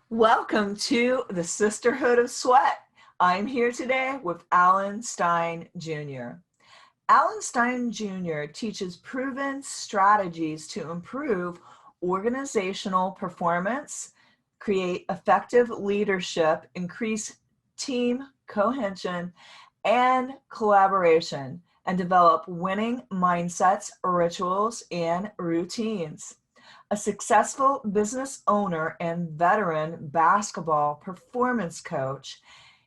Welcome to the Sisterhood of Sweat. I'm here today with Alan Stein Jr. Alan Stein Jr. teaches proven strategies to improve organizational performance, create effective leadership, increase team cohesion and collaboration, and develop winning mindsets, rituals, and routines. A successful business owner and veteran basketball performance coach,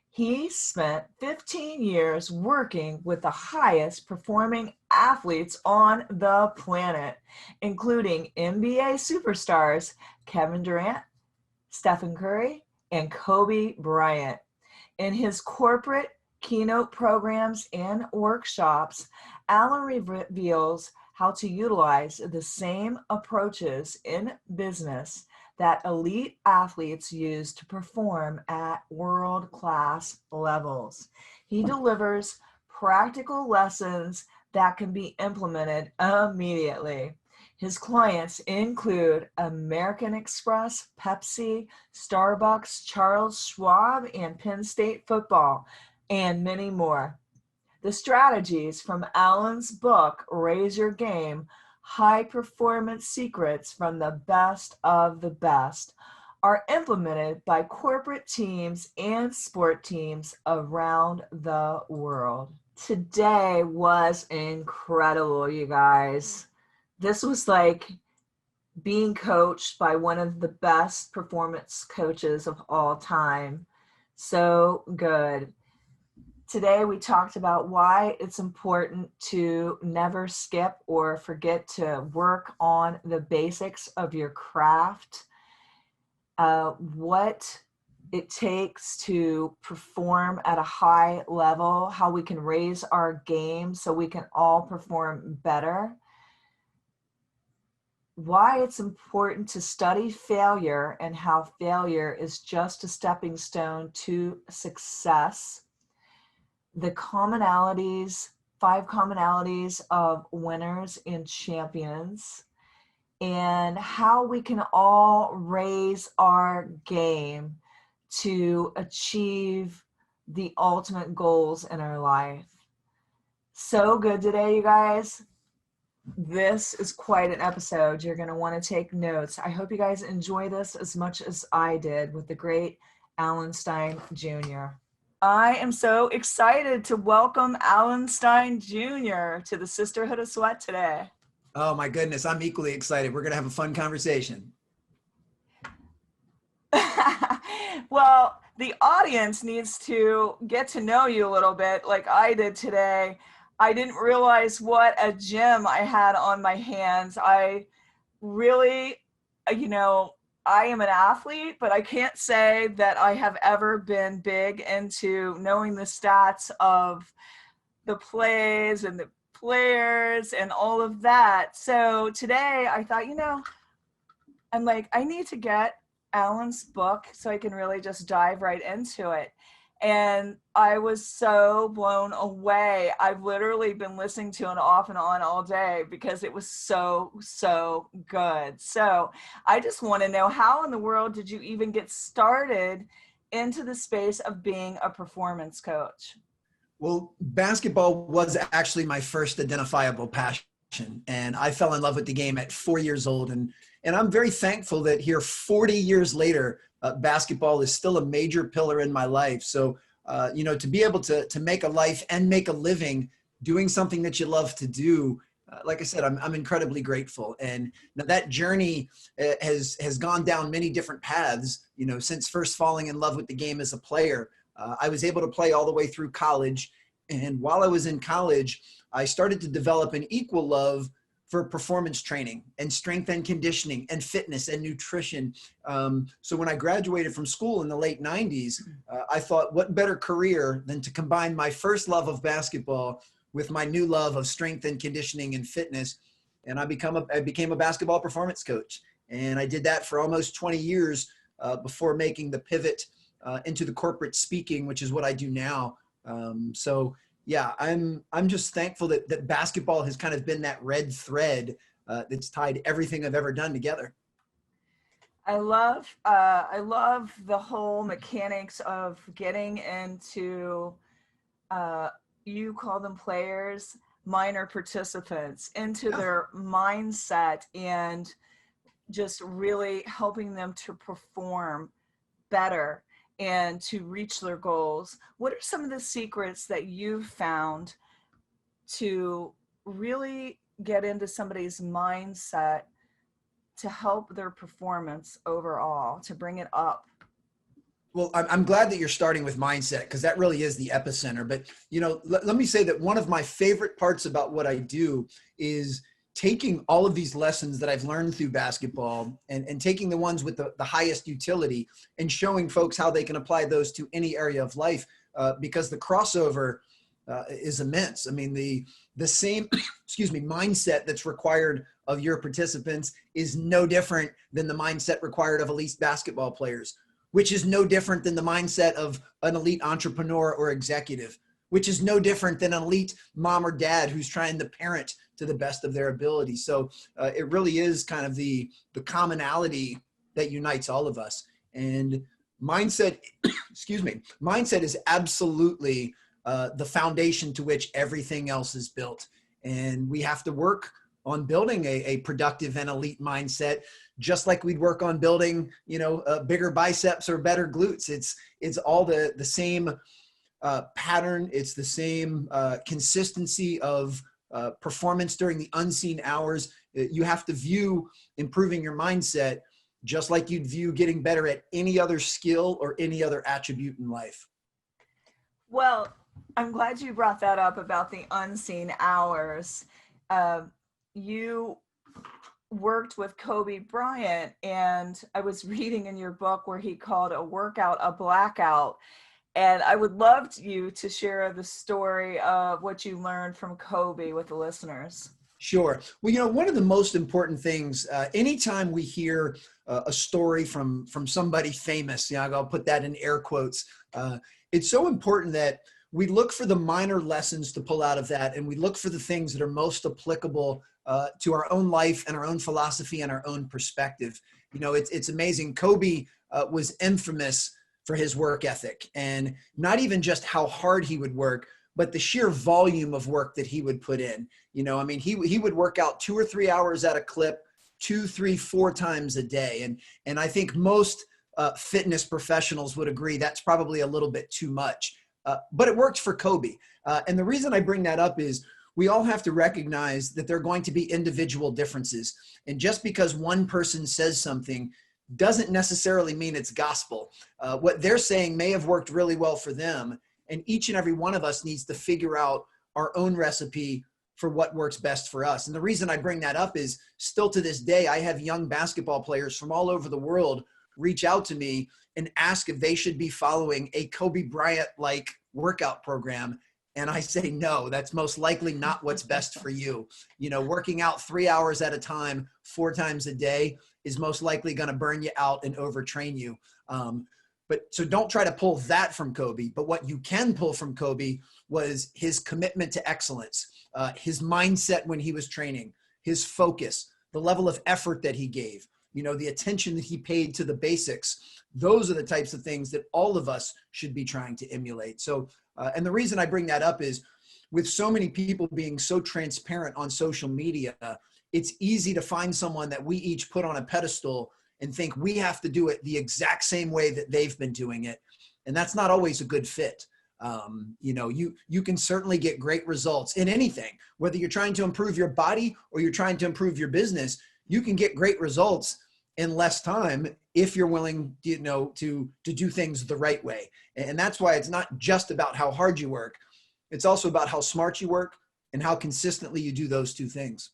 he spent 15 years working with the highest performing athletes on the planet, including NBA superstars Kevin Durant, Stephen Curry, and Kobe Bryant. In his corporate keynote programs and workshops, Alan reveals how to utilize the same approaches in business that elite athletes use to perform at world-class levels. He delivers practical lessons that can be implemented immediately. His clients include American Express, Pepsi, Starbucks, Charles Schwab, and Penn State football, and many more. The strategies from Alan's book, Raise Your Game, High Performance Secrets from the Best of the Best, are implemented by corporate teams and sport teams around the world. Today was incredible, you guys. This was like being coached by one of the best performance coaches of all time. So good. Today we talked about why it's important to never skip or forget to work on the basics of your craft, what it takes to perform at a high level, how we can raise our game so we can all perform better, why it's important to study failure and how failure is just a stepping stone to success, the commonalities, 5 commonalities of winners and champions, and how we can all raise our game to achieve the ultimate goals in our life. So good today, you guys. This is quite an episode. You're going to want to take notes. I hope you guys enjoy this as much as I did with the great Alan Stein Jr. I am so excited to welcome Alan Stein Jr. to the Sisterhood of Sweat today. Oh my goodness, I'm equally excited. We're going to have a fun conversation. Well, the audience needs to get to know you a little bit like I did today. I didn't realize what a gem I had on my hands. I really, I am an athlete, but I can't say that I have ever been big into knowing the stats of the plays and the players and all of that. So today I thought, I'm like, I need to get Alan's book so I can really just dive right into it. And I was so blown away. I've literally been listening to it off and on all day because it was so, so good. So I just want to know, how in the world did you even get started into the space of being a performance coach? Well, basketball was actually my first identifiable passion, and I fell in love with the game at 4 years old. And I'm very thankful that here 40 years later, basketball is still a major pillar in my life. So, to be able to make a life and make a living doing something that you love to do, like I said, I'm incredibly grateful. And that journey has gone down many different paths, since first falling in love with the game as a player. I was able to play all the way through college. And while I was in college, I started to develop an equal love for performance training and strength and conditioning and fitness and nutrition. So when I graduated from school in the late 90s, I thought, what better career than to combine my first love of basketball with my new love of strength and conditioning and fitness. And I became a basketball performance coach. And I did that for almost 20 years before making the pivot into the corporate speaking, which is what I do now. So yeah, I'm just thankful that basketball has kind of been that red thread that's tied everything I've ever done together. I love the whole mechanics of getting into, uh, you call them players, minor participants, into Yeah. their mindset and just really helping them to perform better and to reach their goals. What are some of the secrets that you've found to really get into somebody's mindset to help their performance overall, to bring it up? Well, I'm glad that you're starting with mindset because that really is the epicenter. But, let me say that one of my favorite parts about what I do is taking all of these lessons that I've learned through basketball and taking the ones with the highest utility and showing folks how they can apply those to any area of life because the crossover is immense. I mean, the same, excuse me, mindset that's required of your participants is no different than the mindset required of elite basketball players, which is no different than the mindset of an elite entrepreneur or executive, which is no different than an elite mom or dad who's trying to parent to the best of their ability. So it really is kind of the commonality that unites all of us. And mindset, excuse me, mindset is absolutely the foundation to which everything else is built. And we have to work on building a productive and elite mindset, just like we'd work on building, bigger biceps or better glutes. It's all the same pattern. It's the same consistency of performance during the unseen hours. You have to view improving your mindset just like you'd view getting better at any other skill or any other attribute in life. Well, I'm glad you brought that up about the unseen hours. Uh, you worked with Kobe Bryant, and I was reading in your book where he called a workout a blackout. And I would love you to share the story of what you learned from Kobe with the listeners. Sure. Well, one of the most important things, anytime we hear a story from somebody famous, I'll put that in air quotes, it's so important that we look for the minor lessons to pull out of that, and we look for the things that are most applicable to our own life and our own philosophy and our own perspective. It's amazing. Kobe was infamous for his work ethic, and not even just how hard he would work, but the sheer volume of work that he would put in. He would work out 2 or 3 hours at a clip, 2, 3, 4 times a day. And I think most fitness professionals would agree that's probably a little bit too much. But it worked for Kobe. And the reason I bring that up is we all have to recognize that there are going to be individual differences. And just because one person says something doesn't necessarily mean it's gospel. What they're saying may have worked really well for them. And each and every one of us needs to figure out our own recipe for what works best for us. And the reason I bring that up is still to this day, I have young basketball players from all over the world reach out to me and ask if they should be following a Kobe Bryant-like workout program. And I say, no, that's most likely not what's best for you. Working out 3 hours at a time, 4 times a day is most likely going to burn you out and overtrain you. So don't try to pull that from Kobe. But what you can pull from Kobe was his commitment to excellence, his mindset when he was training, his focus, the level of effort that he gave, the attention that he paid to the basics. Those are the types of things that all of us should be trying to emulate. So, and the reason I bring that up is with so many people being so transparent on social media, it's easy to find someone that we each put on a pedestal and think we have to do it the exact same way that they've been doing it. And that's not always a good fit. You can certainly get great results in anything, whether you're trying to improve your body or you're trying to improve your business. You can get great results in less time if you're willing, to do things the right way. And that's why it's not just about how hard you work. It's also about how smart you work and how consistently you do those two things.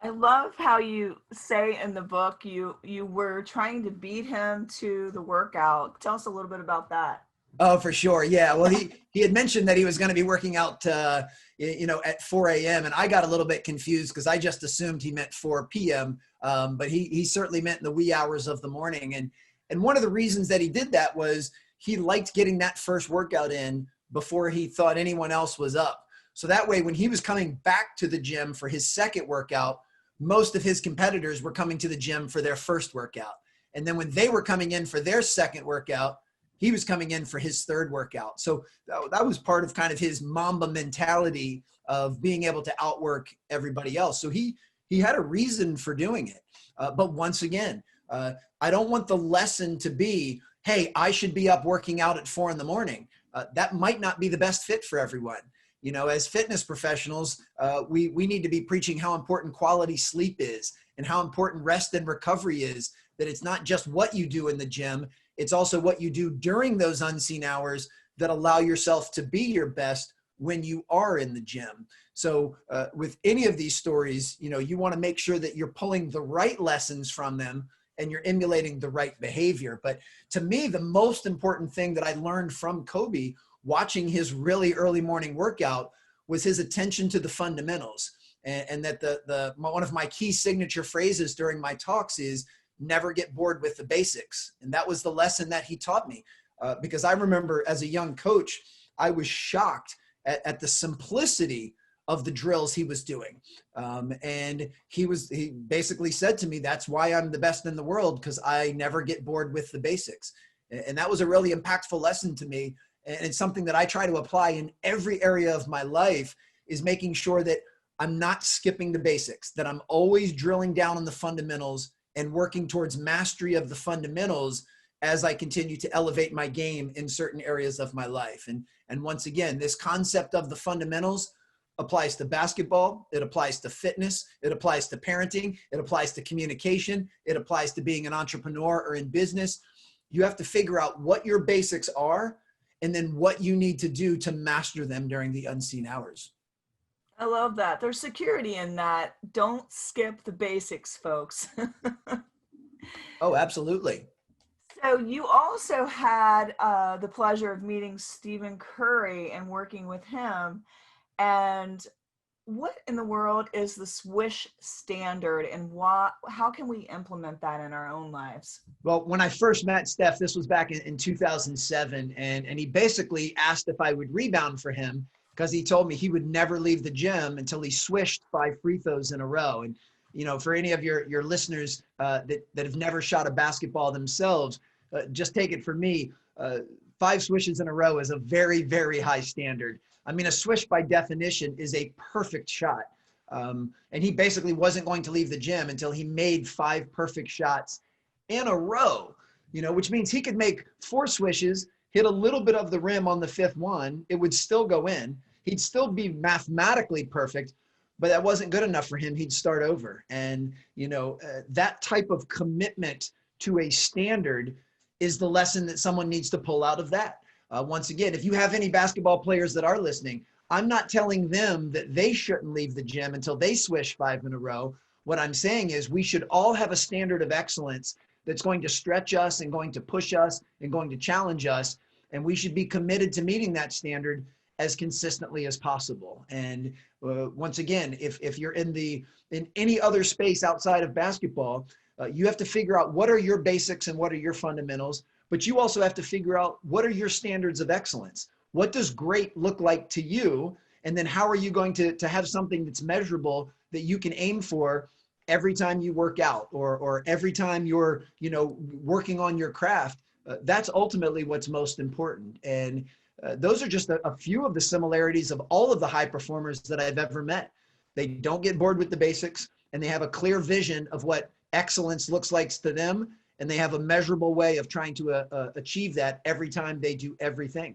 I love how you say in the book you were trying to beat him to the workout. Tell us a little bit about that. Oh, for sure. Yeah. Well, he had mentioned that he was going to be working out, at 4 a.m. And I got a little bit confused because I just assumed he meant 4 p.m. But he certainly meant in the wee hours of the morning. And one of the reasons that he did that was he liked getting that first workout in before he thought anyone else was up. So that way, when he was coming back to the gym for his second workout, most of his competitors were coming to the gym for their first workout. And then when they were coming in for their second workout, he was coming in for his third workout. So that was part of kind of his Mamba mentality of being able to outwork everybody else. So he had a reason for doing it. But once again, I don't want the lesson to be, hey, I should be up working out at 4 a.m. That might not be the best fit for everyone. You know, as fitness professionals, we need to be preaching how important quality sleep is and how important rest and recovery is, that it's not just what you do in the gym, it's also what you do during those unseen hours that allow yourself to be your best when you are in the gym. So with any of these stories, you know, you want to make sure that you're pulling the right lessons from them and you're emulating the right behavior. But to me, the most important thing that I learned from Kobe watching his really early morning workout was his attention to the fundamentals. And that one of my key signature phrases during my talks is never get bored with the basics. And that was the lesson that he taught me. Because I remember as a young coach, I was shocked at the simplicity of the drills he was doing. And he basically said to me, that's why I'm the best in the world, because I never get bored with the basics. And that was a really impactful lesson to me. And it's something that I try to apply in every area of my life, is making sure that I'm not skipping the basics, that I'm always drilling down on the fundamentals and working towards mastery of the fundamentals as I continue to elevate my game in certain areas of my life. And once again, this concept of the fundamentals applies to basketball, it applies to fitness, it applies to parenting, it applies to communication, it applies to being an entrepreneur or in business. You have to figure out what your basics are and then what you need to do to master them during the unseen hours. I love that. There's security in that. Don't skip the basics, folks. Oh, absolutely. So you also had the pleasure of meeting Stephen Curry and working with him. And what in the world is the Swish Standard, and how can we implement that in our own lives? Well, when I first met Steph, this was back in 2007, and he basically asked if I would rebound for him, because he told me he would never leave the gym until he swished 5 free throws in a row. And, you know, for any of your listeners that have never shot a basketball themselves, just take it from me, 5 swishes in a row is a very, very high standard. I mean, a swish by definition is a perfect shot. And he basically wasn't going to leave the gym until he made 5 perfect shots in a row, you know, which means he could make 4 swishes, hit a little bit of the rim on the 5th one. It would still go in. He'd still be mathematically perfect, but that wasn't good enough for him. He'd start over. And, you know, that type of commitment to a standard is the lesson that someone needs to pull out of that. Once again, if you have any basketball players that are listening, I'm not telling them that they shouldn't leave the gym until they swish 5 in a row. What I'm saying is we should all have a standard of excellence that's going to stretch us and going to push us and going to challenge us. And we should be committed to meeting that standard as consistently as possible. And once again, if you're in any other space outside of basketball, you have to figure out what are your basics and what are your fundamentals, but you also have to figure out what are your standards of excellence. What does great look like to you? And then how are you going to have something that's measurable that you can aim for every time you work out or every time you're, you know, working on your craft? That's ultimately what's most important. And those are just a few of the similarities of all of the high performers that I've ever met. They don't get bored with the basics, and they have a clear vision of what excellence looks like to them, and they have a measurable way of trying to achieve that every time they do everything.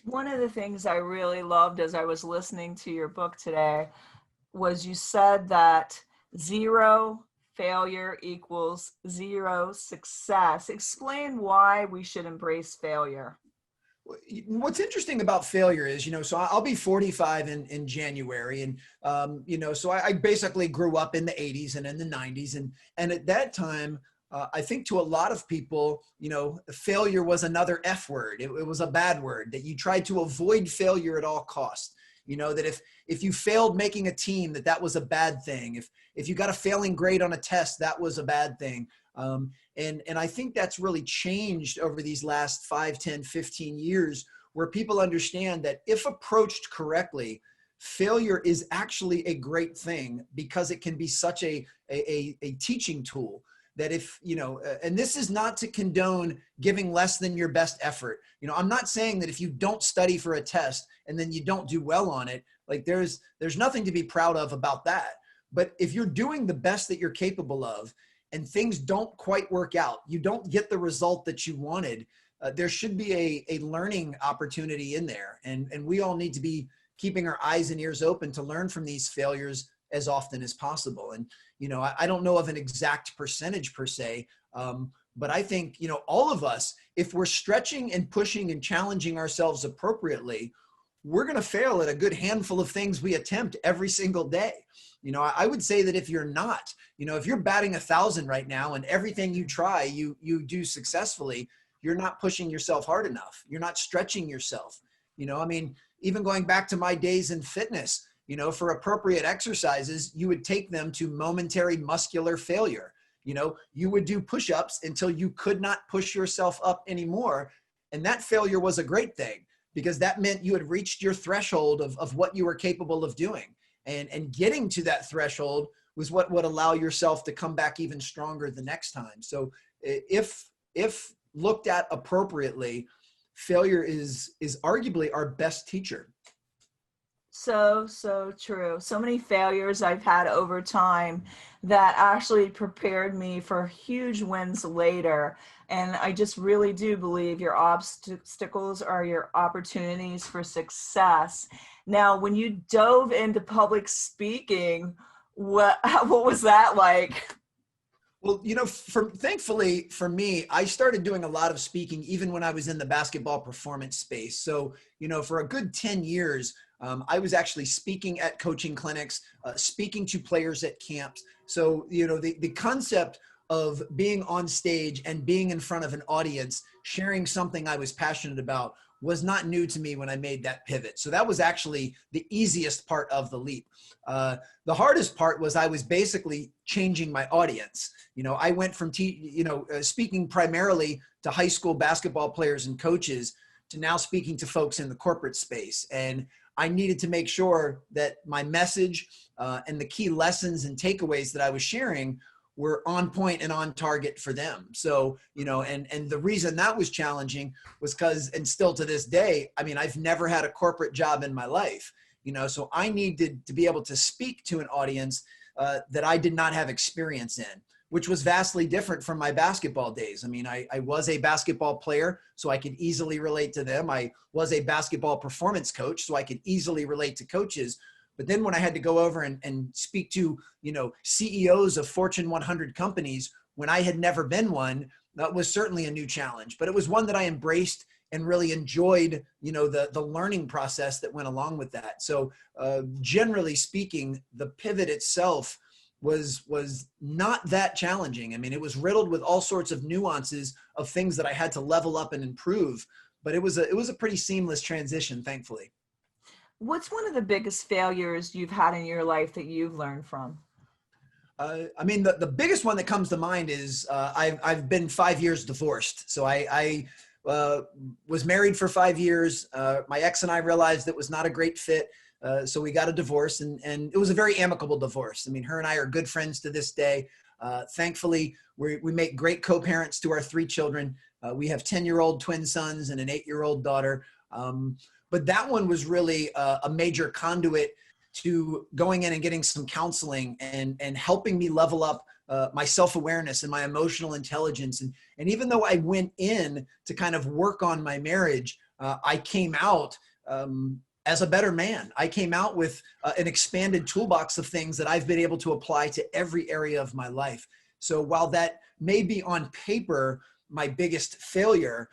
One of the things I really loved as I was listening to your book today was you said that 0 failure equals 0 success. Explain why we should embrace failure. What's interesting about failure is, you know, so I'll be 45 in January. And, you know, so I basically grew up in the 80s and in the 90s. And at that time, I think to a lot of people, you know, failure was another F word. It was a bad word, that you tried to avoid failure at all costs. You know, that if you failed making a team, that was a bad thing. If you got a failing grade on a test, that was a bad thing. And I think that's really changed over these last 5, 10, 15 years, where people understand that if approached correctly, failure is actually a great thing because it can be such a teaching tool that if, you know, and this is not to condone giving less than your best effort. You know, I'm not saying that if you don't study for a test and then you don't do well on it, like there's nothing to be proud of about that. But if you're doing the best that you're capable of and things don't quite work out, you don't get the result that you wanted, there should be a learning opportunity in there. And we all need to be keeping our eyes and ears open to learn from these failures as often as possible. And, you know, I don't know of an exact percentage per se, but I think, you know, all of us, if we're stretching and pushing and challenging ourselves appropriately, we're going to fail at a good handful of things we attempt every single day. You know, I would say that if you're not, you know, if you're batting 1,000 right now and everything you try, you do successfully, you're not pushing yourself hard enough. You're not stretching yourself. You know, I mean, even going back to my days in fitness, you know, for appropriate exercises, you would take them to momentary muscular failure. You know, you would do push-ups until you could not push yourself up anymore. And that failure was a great thing because that meant you had reached your threshold of what you were capable of doing. And getting to that threshold was what would allow yourself to come back even stronger the next time. So if looked at appropriately, failure is arguably our best teacher. So true. So many failures I've had over time that actually prepared me for huge wins later. And I just really do believe your obstacles are your opportunities for success. Now, when you dove into public speaking, what was that like? Well, you know, thankfully for me, I started doing a lot of speaking even when I was in the basketball performance space. So, you know, for a good 10 years, I was actually speaking at coaching clinics, speaking to players at camps. So, you know, the concept of being on stage and being in front of an audience, sharing something I was passionate about was not new to me when I made that pivot. So that was actually the easiest part of the leap. The hardest part was I was basically changing my audience. You know, I went from speaking primarily to high school basketball players and coaches to now speaking to folks in the corporate space. And I needed to make sure that my message and the key lessons and takeaways that I was sharing were on point and on target for them. So, you know, and the reason that was challenging was because, and still to this day, I mean, I've never had a corporate job in my life, you know, so I needed to be able to speak to an audience that I did not have experience in, which was vastly different from my basketball days. I mean, I was a basketball player, so I could easily relate to them. I was a basketball performance coach, so I could easily relate to coaches. But then when I had to go over and speak to, you know, CEOs of Fortune 100 companies, when I had never been one, that was certainly a new challenge. But it was one that I embraced and really enjoyed, you know, the learning process that went along with that. So generally speaking, the pivot itself was not that challenging. I mean, it was riddled with all sorts of nuances of things that I had to level up and improve. But it was a pretty seamless transition, thankfully. What's one of the biggest failures you've had in your life that you've learned from? I mean, the biggest one that comes to mind is I've been 5 years divorced. So I was married for 5 years. My ex and I realized it was not a great fit. So we got a divorce and it was a very amicable divorce. I mean, her and I are good friends to this day. Thankfully, we make great co-parents to our 3 children. We have 10-year-old twin sons and an 8-year-old daughter. But that one was really a major conduit to going in and getting some counseling and helping me level up my self-awareness and my emotional intelligence. And even though I went in to kind of work on my marriage, I came out as a better man. I came out with an expanded toolbox of things that I've been able to apply to every area of my life. So while that may be on paper my biggest failure,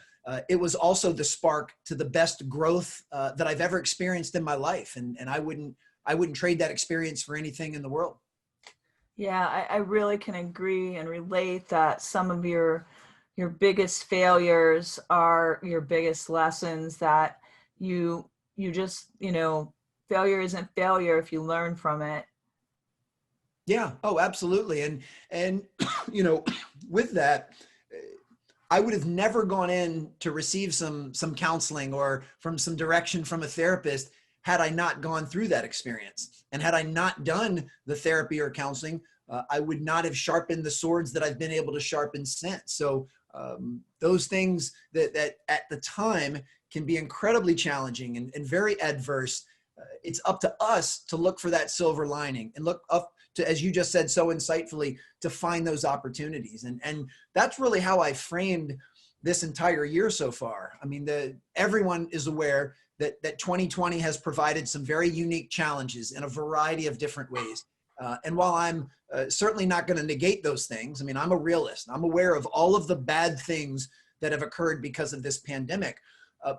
it was also the spark to the best growth that I've ever experienced in my life. And I wouldn't trade that experience for anything in the world. Yeah, I really can agree and relate that some of your biggest failures are your biggest lessons, that you just, you know, failure isn't failure if you learn from it. Yeah. Oh, absolutely. And you know, with that, I would have never gone in to receive some counseling or from some direction from a therapist had I not gone through that experience. And had I not done the therapy or counseling, I would not have sharpened the swords that I've been able to sharpen since. So those things that at the time can be incredibly challenging and very adverse, it's up to us to look for that silver lining and look up to, as you just said so insightfully, to find those opportunities. And that's really how I framed this entire year so far. I mean, everyone is aware that 2020 has provided some very unique challenges in a variety of different ways. And while I'm certainly not going to negate those things, I mean, I'm a realist. I'm aware of all of the bad things that have occurred because of this pandemic,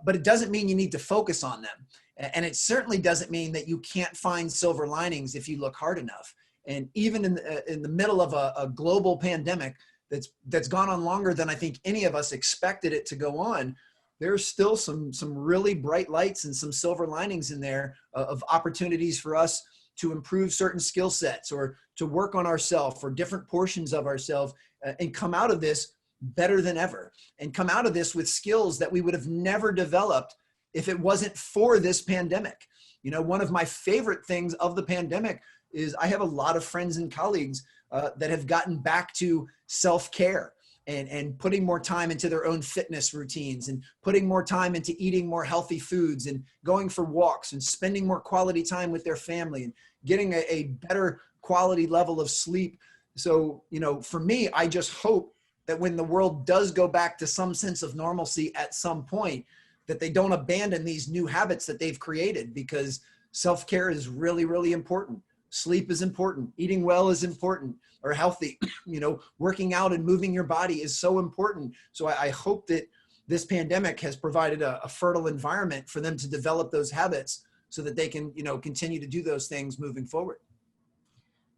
but it doesn't mean you need to focus on them. And it certainly doesn't mean that you can't find silver linings if you look hard enough. And even in the middle of a global pandemic that's gone on longer than I think any of us expected it to go on, there's still some really bright lights and some silver linings in there of opportunities for us to improve certain skill sets or to work on ourselves or different portions of ourselves and come out of this better than ever and come out of this with skills that we would have never developed if it wasn't for this pandemic. You know, one of my favorite things of the pandemic is I have a lot of friends and colleagues that have gotten back to self-care and putting more time into their own fitness routines and putting more time into eating more healthy foods and going for walks and spending more quality time with their family and getting a better quality level of sleep. So, you know, for me, I just hope that when the world does go back to some sense of normalcy at some point, that they don't abandon these new habits that they've created, because self-care is really, really important. Sleep is important. Eating well is important, or healthy. You know, working out and moving your body is so important. So I hope that this pandemic has provided a fertile environment for them to develop those habits so that they can, you know, continue to do those things moving forward.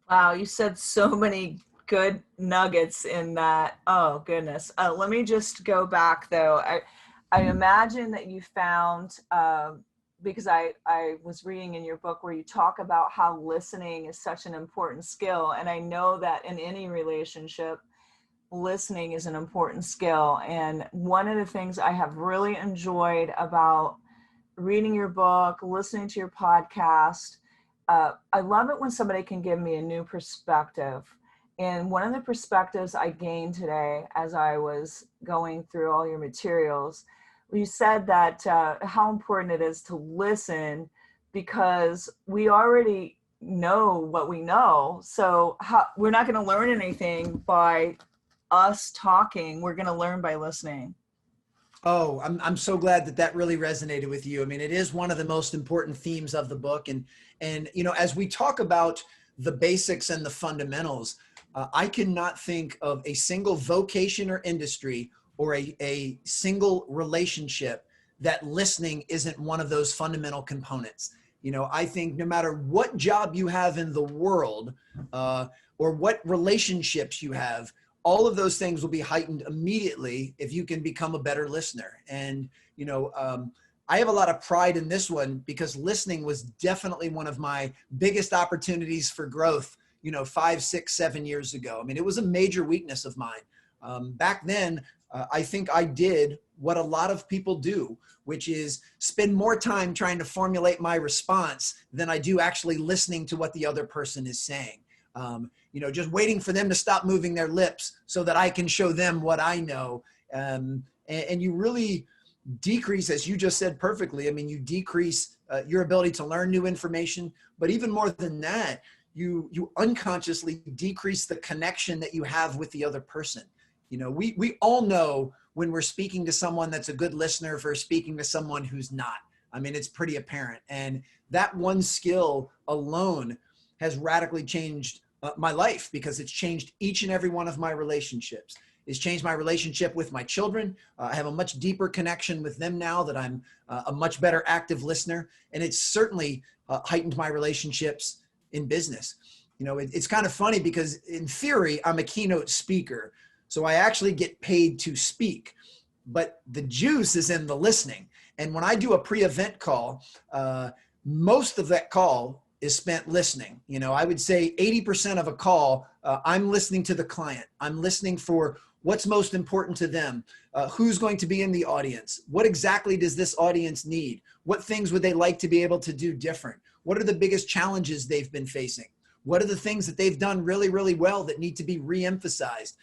Wow, you said so many good nuggets in that. Oh, goodness. Let me just go back, though. I imagine that you found, because I was reading in your book where you talk about how listening is such an important skill. And I know that in any relationship, listening is an important skill. And one of the things I have really enjoyed about reading your book, listening to your podcast, I love it when somebody can give me a new perspective. And one of the perspectives I gained today as I was going through all your materials, you said that how important it is to listen, because we already know what we know. So we're not going to learn anything by us talking. We're going to learn by listening. Oh, I'm so glad that really resonated with you. I mean, it is one of the most important themes of the book. And you know, as we talk about the basics and the fundamentals, I cannot think of a single vocation or industry or a single relationship that listening isn't one of those fundamental components. You know, I think no matter what job you have in the world or what relationships you have, all of those things will be heightened immediately if you can become a better listener. And, you know, I have a lot of pride in this one because listening was definitely one of my biggest opportunities for growth, you know, 5, 6, 7 years ago. I mean, it was a major weakness of mine. Back then, I think I did what a lot of people do, which is spend more time trying to formulate my response than I do actually listening to what the other person is saying. You know, just waiting for them to stop moving their lips so that I can show them what I know. And you really decrease, as you just said perfectly, I mean, you decrease your ability to learn new information, but even more than that, you unconsciously decrease the connection that you have with the other person. You know, we all know when we're speaking to someone that's a good listener versus speaking to someone who's not. I mean, it's pretty apparent. And that one skill alone has radically changed my life, because it's changed each and every one of my relationships. It's changed my relationship with my children. I have a much deeper connection with them now that I'm a much better active listener. And it's certainly heightened my relationships in business. You know, it's kind of funny because in theory, I'm a keynote speaker. So I actually get paid to speak, but the juice is in the listening. And when I do a pre-event call, most of that call is spent listening. You know, I would say 80% of a call, I'm listening to the client. I'm listening for What's most important to them? Who's going to be in the audience? What exactly does this audience need? What things would they like to be able to do different? What are the biggest challenges they've been facing? What are the things that they've done really, really well that need to be re-emphasized?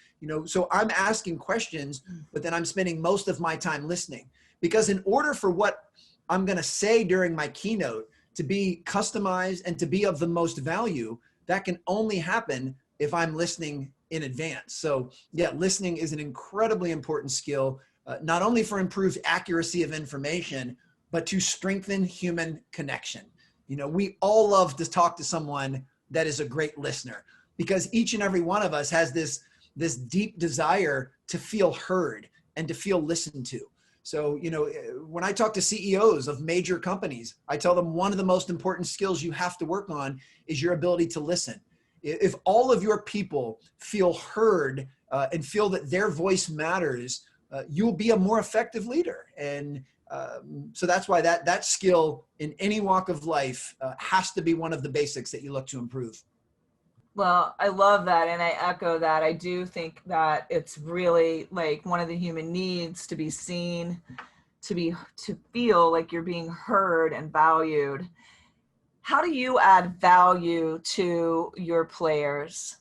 So I'm asking questions, but then I'm spending most of my time listening, because in order for what I'm going to say during my keynote to be customized and to be of the most value, that can only happen if I'm listening in advance. So yeah, listening is an incredibly important skill, not only for improved accuracy of information, but to strengthen human connection. We all love to talk to someone that is a great listener, because each and every one of us has this deep desire to feel heard and to feel listened to. So, when I talk to CEOs of major companies, I tell them one of the most important skills you have to work on is your ability to listen. If all of your people feel heard and feel that their voice matters, you'll be a more effective leader. And so that's why that skill in any walk of life has to be one of the basics that you look to improve. Well, I love that, and I echo that. I do think that it's really like one of the human needs to be seen, to feel like you're being heard and valued. How do you add value to your players?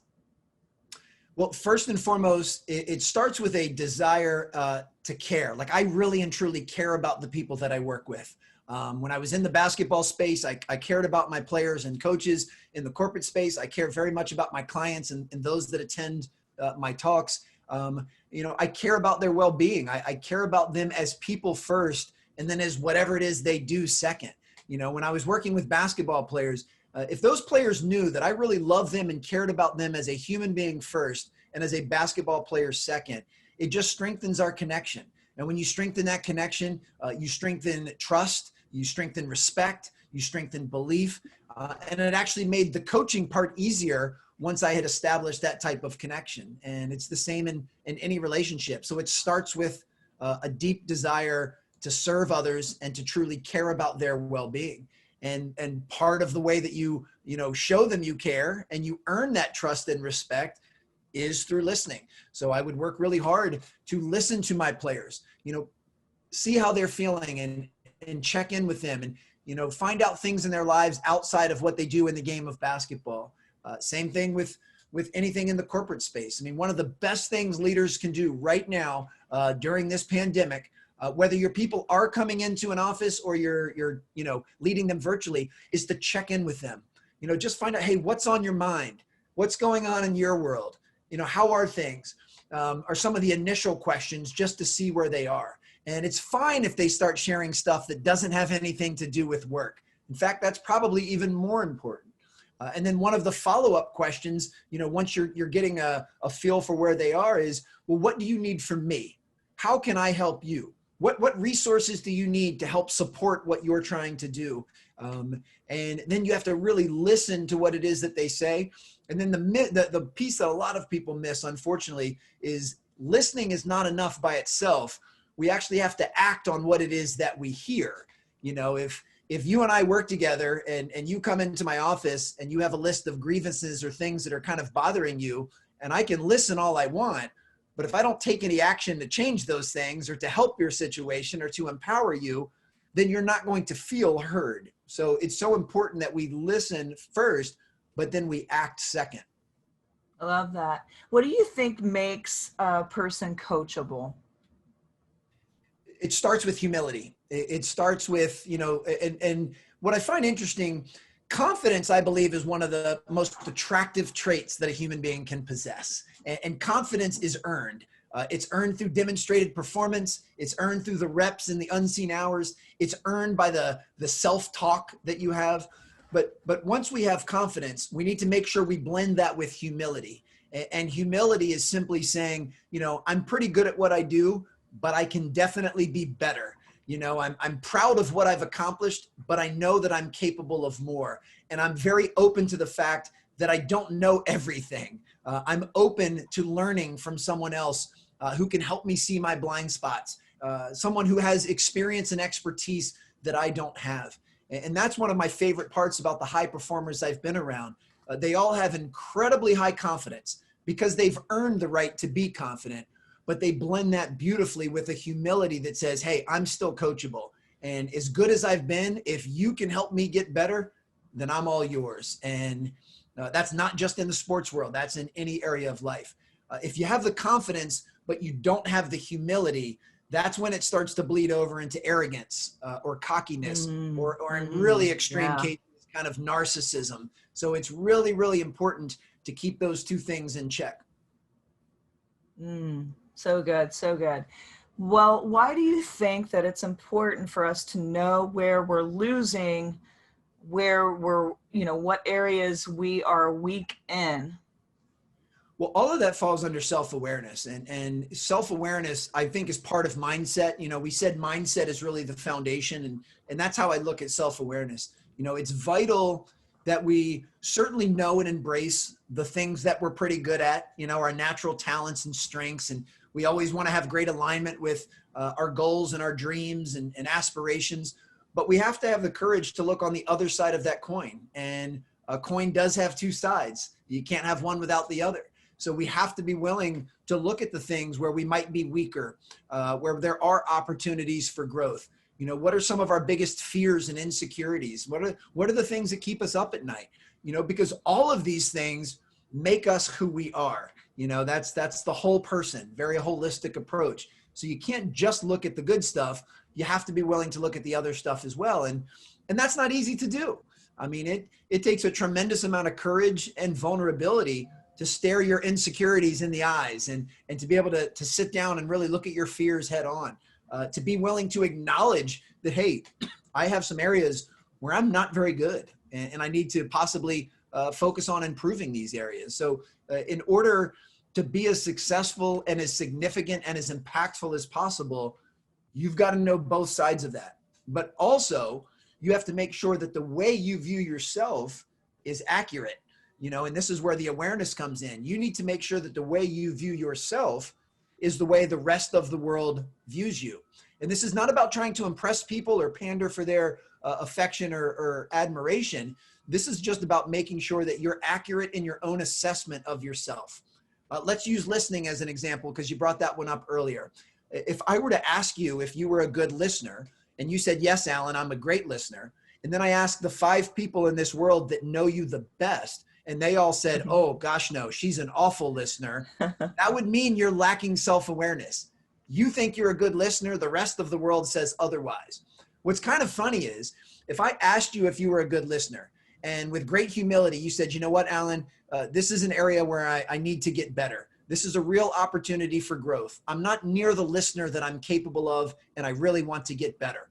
Well, first and foremost, it starts with a desire to care. Like, I really and truly care about the people that I work with. When I was in the basketball space, I cared about my players and coaches. In the corporate space, I care very much about my clients and those that attend my talks. I care about their well-being. I care about them as people first, and then as whatever it is they do second. When I was working with basketball players, if those players knew that I really loved them and cared about them as a human being first and as a basketball player second, it just strengthens our connection. And when you strengthen that connection, you strengthen trust, you strengthen respect, you strengthen belief. And it actually made the coaching part easier once I had established that type of connection. And it's the same in any relationship. So it starts with a deep desire to serve others and to truly care about their well-being. And part of the way that you show them you care and you earn that trust and respect is through listening. So I would work really hard to listen to my players, see how they're feeling and check in with them and, find out things in their lives outside of what they do in the game of basketball. Same thing with anything in the corporate space. I mean, one of the best things leaders can do right now during this pandemic, whether your people are coming into an office or you're leading them virtually, is to check in with them. Just find out, hey, what's on your mind? What's going on in your world? How are things? Are some of the initial questions, just to see where they are. And it's fine if they start sharing stuff that doesn't have anything to do with work. In fact, that's probably even more important. And then one of the follow-up questions, once you're getting a feel for where they are is, well, what do you need from me? How can I help you? What resources do you need to help support what you're trying to do? And then you have to really listen to what it is that they say. And then the piece that a lot of people miss, unfortunately, is listening is not enough by itself. We actually have to act on what it is that we hear. If you and I work together and you come into my office and you have a list of grievances or things that are kind of bothering you, and I can listen all I want, but if I don't take any action to change those things or to help your situation or to empower you, then you're not going to feel heard. So it's so important that we listen first, but then we act second. I love that. What do you think makes a person coachable? It starts with humility. It starts with, and what I find interesting, confidence, I believe, is one of the most attractive traits that a human being can possess. And confidence is earned. It's earned through demonstrated performance. It's earned through the reps and the unseen hours. It's earned by the self-talk that you have. But once we have confidence, we need to make sure we blend that with humility. And humility is simply saying, I'm pretty good at what I do, but I can definitely be better. I'm proud of what I've accomplished, but I know that I'm capable of more. And I'm very open to the fact that I don't know everything. I'm open to learning from someone else who can help me see my blind spots, someone who has experience and expertise that I don't have. And that's one of my favorite parts about the high performers I've been around. They all have incredibly high confidence because they've earned the right to be confident. but they blend that beautifully with a humility that says, hey, I'm still coachable. And as good as I've been, if you can help me get better, then I'm all yours. And that's not just in the sports world. That's in any area of life. If you have the confidence, but you don't have the humility, that's when it starts to bleed over into arrogance or cockiness, or in really extreme cases, kind of narcissism. So it's really, really important to keep those two things in check. So good. So good. Well, why do you think that it's important for us to know where we're losing, where we're, what areas we are weak in? Well, all of that falls under self-awareness, and self-awareness, I think, is part of mindset. We said mindset is really the foundation, and that's how I look at self-awareness. It's vital that we certainly know and embrace the things that we're pretty good at, our natural talents and strengths. And we always want to have great alignment with our goals and our dreams and aspirations, but we have to have the courage to look on the other side of that coin. And a coin does have two sides. You can't have one without the other. So we have to be willing to look at the things where we might be weaker, where there are opportunities for growth. What are some of our biggest fears and insecurities? What are the things that keep us up at night? Because all of these things make us who we are. That's the whole person, very holistic approach. So you can't just look at the good stuff. You have to be willing to look at the other stuff as well. And that's not easy to do. I mean, it takes a tremendous amount of courage and vulnerability to stare your insecurities in the eyes and to be able to sit down and really look at your fears head on, to be willing to acknowledge that, hey, I have some areas where I'm not very good and I need to possibly focus on improving these areas. So in order to be as successful and as significant and as impactful as possible, you've got to know both sides of that. But also, you have to make sure that the way you view yourself is accurate. And this is where the awareness comes in. You need to make sure that the way you view yourself is the way the rest of the world views you. And this is not about trying to impress people or pander for their affection or admiration. This is just about making sure that you're accurate in your own assessment of yourself. Let's use listening as an example, because you brought that one up earlier. If I were to ask you if you were a good listener, and you said, yes, Alan, I'm a great listener, and then I asked the 5 people in this world that know you the best, and they all said, oh, gosh, no, she's an awful listener, that would mean you're lacking self-awareness. You think you're a good listener. The rest of the world says otherwise. What's kind of funny is if I asked you if you were a good listener, and with great humility, you said, you know what, Alan, this is an area where I need to get better. This is a real opportunity for growth. I'm not near the listener that I'm capable of, and I really want to get better.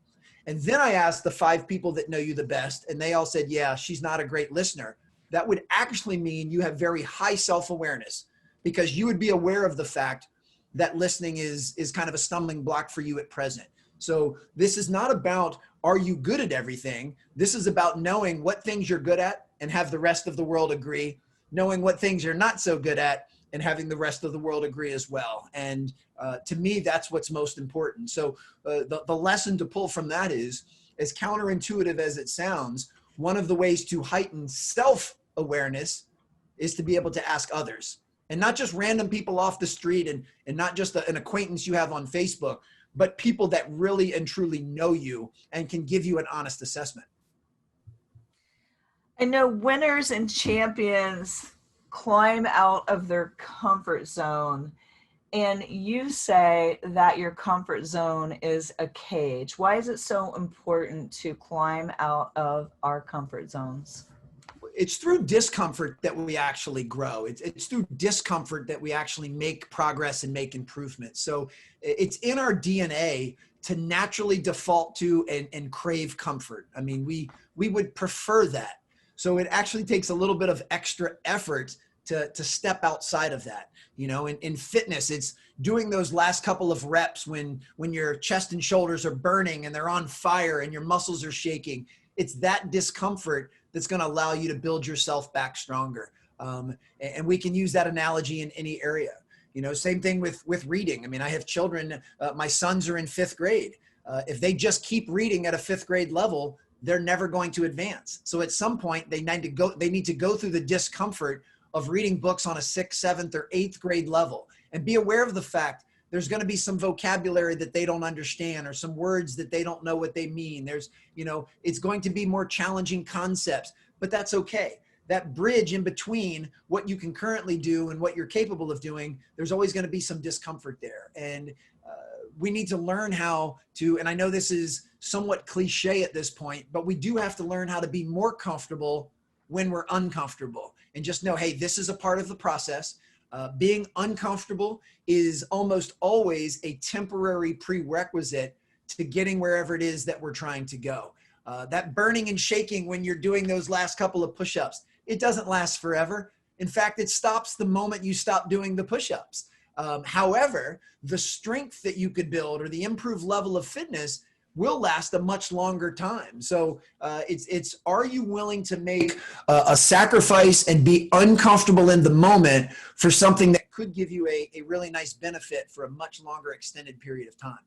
And then I asked the 5 people that know you the best, and they all said, yeah, she's not a great listener. That would actually mean you have very high self-awareness, because you would be aware of the fact that listening is kind of a stumbling block for you at present. So this is not about, are you good at everything? This is about knowing what things you're good at and have the rest of the world agree, knowing what things you're not so good at and having the rest of the world agree as well. And to me, that's what's most important. So the lesson to pull from that is, as counterintuitive as it sounds, one of the ways to heighten self-awareness is to be able to ask others, and not just random people off the street and not just an acquaintance you have on Facebook, but people that really and truly know you and can give you an honest assessment. I know winners and champions climb out of their comfort zone, and you say that your comfort zone is a cage. Why is it so important to climb out of our comfort zones? It's through discomfort that we actually grow. It's through discomfort that we actually make progress and make improvement. So it's in our DNA to naturally default to and crave comfort. I mean, we would prefer that. So it actually takes a little bit of extra effort to step outside of that. In fitness, it's doing those last couple of reps when your chest and shoulders are burning and they're on fire and your muscles are shaking. It's that discomfort that's going to allow you to build yourself back stronger. And we can use that analogy in any area. Same thing with reading. I mean, I have children, my sons are in 5th grade. If they just keep reading at a 5th grade level, they're never going to advance. So at some point they need to go through the discomfort of reading books on a 6th, 7th, or 8th grade level, and be aware of the fact there's going to be some vocabulary that they don't understand or some words that they don't know what they mean. There's, it's going to be more challenging concepts, but that's okay. That bridge in between what you can currently do and what you're capable of doing, there's always going to be some discomfort there. And we need to learn how to, and I know this is somewhat cliche at this point, but we do have to learn how to be more comfortable when we're uncomfortable and just know, hey, this is a part of the process. Being uncomfortable is almost always a temporary prerequisite to getting wherever it is that we're trying to go. That burning and shaking when you're doing those last couple of push-ups, it doesn't last forever. In fact, it stops the moment you stop doing the push-ups. However, the strength that you could build or the improved level of fitness will last a much longer time. So it's are you willing to make a sacrifice and be uncomfortable in the moment for something that could give you a really nice benefit for a much longer extended period of time?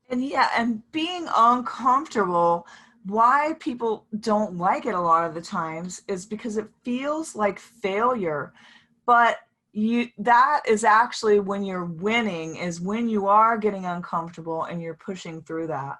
And being uncomfortable, why people don't like it a lot of the times is because it feels like failure. But that is actually when you're winning, is when you are getting uncomfortable and you're pushing through that.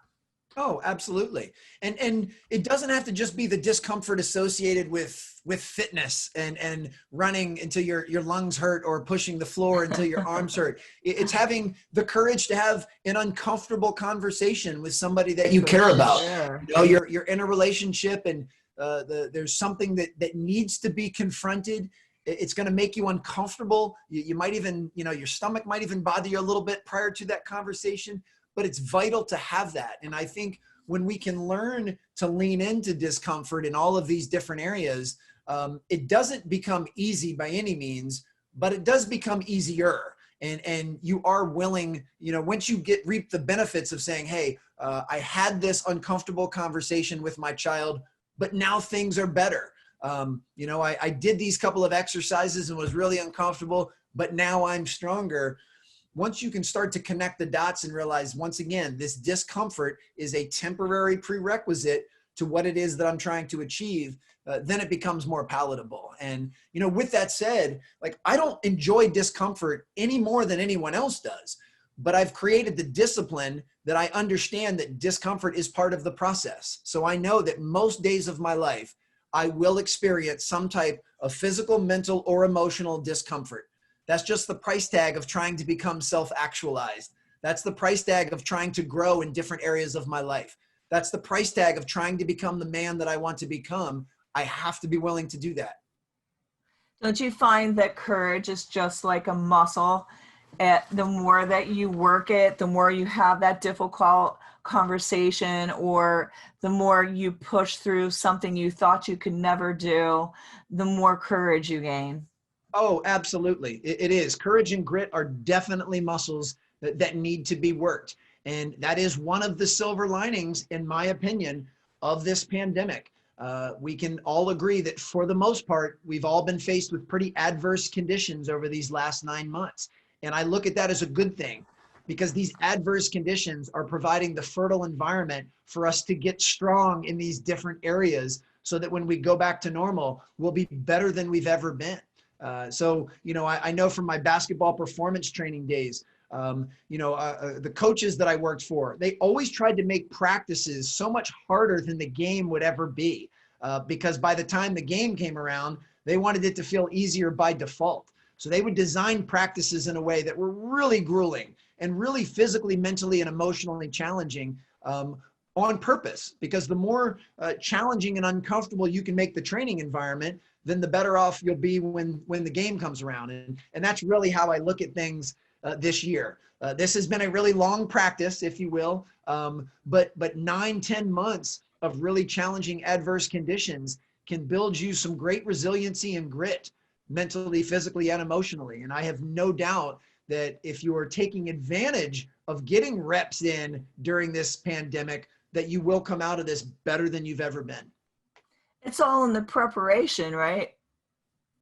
Oh, absolutely. And it doesn't have to just be the discomfort associated with fitness and running until your lungs hurt or pushing the floor until your arms hurt. It's having the courage to have an uncomfortable conversation with somebody that you care about. Sure. You're in a relationship and there's something that needs to be confronted. It's going to make you uncomfortable. You might even, your stomach might even bother you a little bit prior to that conversation. But it's vital to have that. And I think when we can learn to lean into discomfort in all of these different areas, it doesn't become easy by any means, but it does become easier. And you are willing, once you reap the benefits of saying, hey, I had this uncomfortable conversation with my child, but now things are better. I did these couple of exercises and was really uncomfortable, but now I'm stronger. Once you can start to connect the dots and realize, once again, this discomfort is a temporary prerequisite to what it is that I'm trying to achieve, then it becomes more palatable. And, with that said, I don't enjoy discomfort any more than anyone else does, but I've created the discipline that I understand that discomfort is part of the process. So I know that most days of my life, I will experience some type of physical, mental, or emotional discomfort. That's just the price tag of trying to become self-actualized. That's the price tag of trying to grow in different areas of my life. That's the price tag of trying to become the man that I want to become. I have to be willing to do that. Don't you find that courage is just like a muscle? The more that you work it, the more you have that difficult conversation, or the more you push through something you thought you could never do, the more courage you gain. Oh, absolutely. It is. Courage and grit are definitely muscles that need to be worked. And that is one of the silver linings, in my opinion, of this pandemic. We can all agree that for the most part, we've all been faced with pretty adverse conditions over these last 9 months. And I look at that as a good thing, because these adverse conditions are providing the fertile environment for us to get strong in these different areas so that when we go back to normal, we'll be better than we've ever been. I know from my basketball performance training days, the coaches that I worked for, they always tried to make practices so much harder than the game would ever be, because by the time the game came around, they wanted it to feel easier by default. So they would design practices in a way that were really grueling and really physically, mentally, and emotionally challenging on purpose, because the more challenging and uncomfortable you can make the training environment, then the better off you'll be when the game comes around. And that's really how I look at things this year. This has been a really long practice, if you will, but 9-10 months of really challenging adverse conditions can build you some great resiliency and grit, mentally, physically, and emotionally. And I have no doubt that if you are taking advantage of getting reps in during this pandemic, that you will come out of this better than you've ever been. It's all in the preparation, right?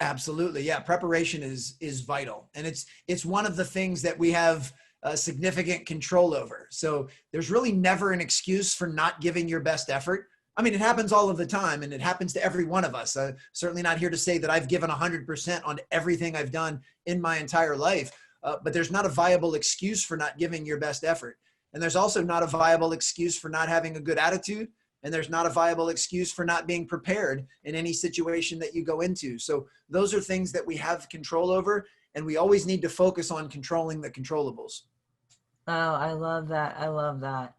Absolutely. Yeah. Preparation is vital. And it's one of the things that we have significant control over. So there's really never an excuse for not giving your best effort. I mean, it happens all of the time, and it happens to every one of us. Certainly not here to say that I've given 100% on everything I've done in my entire life. but there's not a viable excuse for not giving your best effort. And there's also not a viable excuse for not having a good attitude. And there's not a viable excuse for not being prepared in any situation that you go into. So those are things that we have control over, and we always need to focus on controlling the controllables. Oh, I love that. I love that.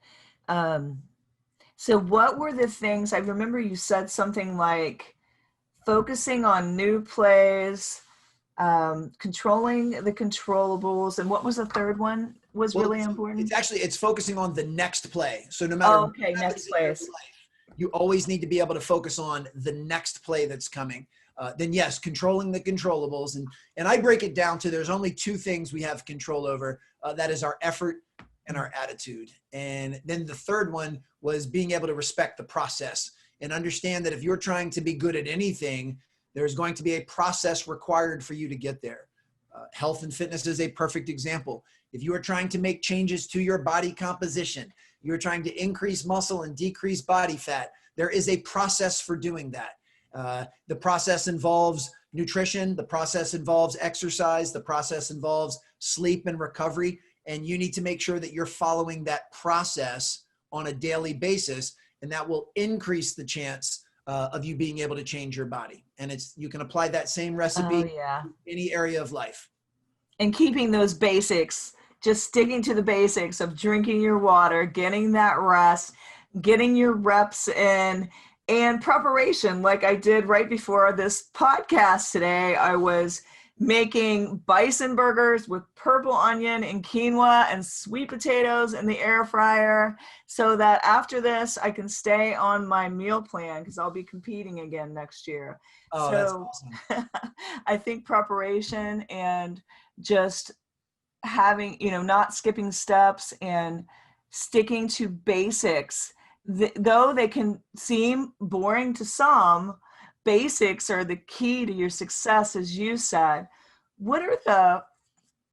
So what were the things, I remember you said something like focusing on new plays, controlling the controllables, and what was the third one was really important? It's focusing on the next play. So no matter okay, next plays. You always need to be able to focus on the next play that's coming. Then yes, controlling the controllables. And I break it down to there's only two things we have control over. That is our effort and our attitude. And then the third one was being able to respect the process and understand that if you're trying to be good at anything, there's going to be a process required for you to get there. Health and fitness is a perfect example. If you are trying to make changes to your body composition, you're trying to increase muscle and decrease body fat, there is a process for doing that. The process involves nutrition, the process involves exercise, the process involves sleep and recovery, and you need to make sure that you're following that process on a daily basis, and that will increase the chance of you being able to change your body. And you can apply that same recipe to any area of life. And keeping those basics, just sticking to the basics of drinking your water, getting that rest, getting your reps in, and preparation. Like I did right before this podcast today, I was making bison burgers with purple onion and quinoa and sweet potatoes in the air fryer so that after this I can stay on my meal plan because I'll be competing again next year. Oh, so that's awesome. I think preparation and just having, not skipping steps and sticking to basics, though they can seem boring to some, basics are the key to your success, as you said. What are the